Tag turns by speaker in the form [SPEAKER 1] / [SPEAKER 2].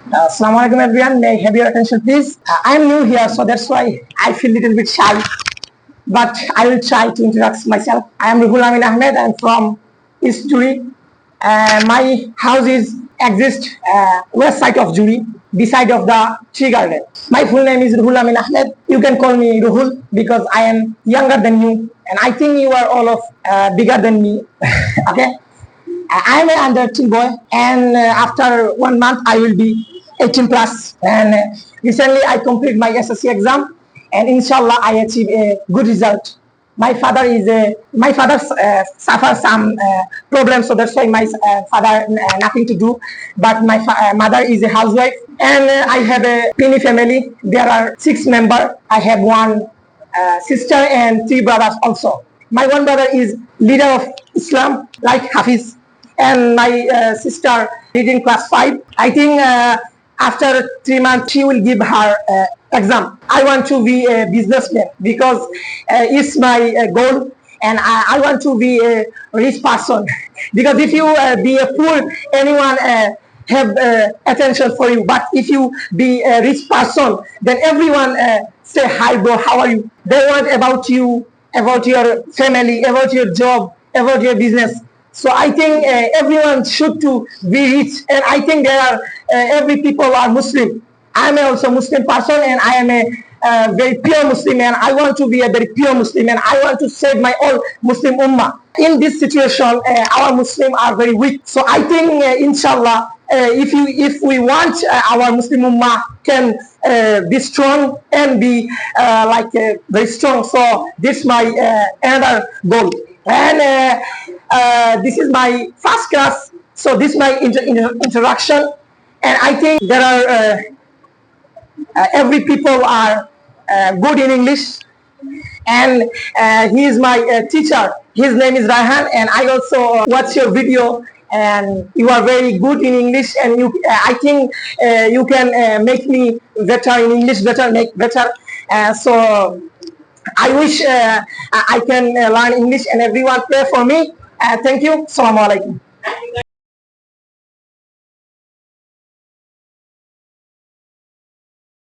[SPEAKER 1] Assalamu alaikum everyone. May I have your attention please? I am new here, so that's why I feel little bit shy. But I will try to introduce myself. I am Ruhul Amin Ahmed. I am from East Juri. My house is exist west side of Juri, beside of the tree garden. My full name is Ruhul Amin Ahmed. You can call me Ruhul because I am younger than you, and I think you are all of bigger than me. Okay. I am an under 18 boy, and after 1 month I will be 18 plus. And recently I complete my SSC exam, and inshallah I achieve a good result. My father suffers some problems, so that's why my father nothing to do. But my mother is a housewife, and I have a tiny family. There are 6 members. I have one sister and 3 brothers also. My one brother is leader of Islam, like Hafiz, and my sister is in class 5. I think after 3 months she will give her exam. I want to be a businessman because it's my goal, and I want to be a rich person. Because if you be a poor, anyone have attention for you. But if you be a rich person, then everyone say hi bro, how are you? They want about you, about your family, about your job, about your business. So I think everyone should to be rich, and I think there are every people are Muslim. I am also Muslim person, and I am a very pure Muslim, and I want to be a very pure Muslim, and I want to save my all Muslim ummah. In this situation, our Muslim are very weak. So I think, inshallah, if we want our Muslim ummah can be strong and be very strong. So this is my another goal. And this is my first class, so this is my introduction. And I think there are every people are good in English, and he is my teacher. His name is Raihan, and I also watch your video, and you are very good in English, and you I think you can make me better in English, make better. So I wish I can learn English, and everyone pray for me. Thank you. Assalamu alaikum.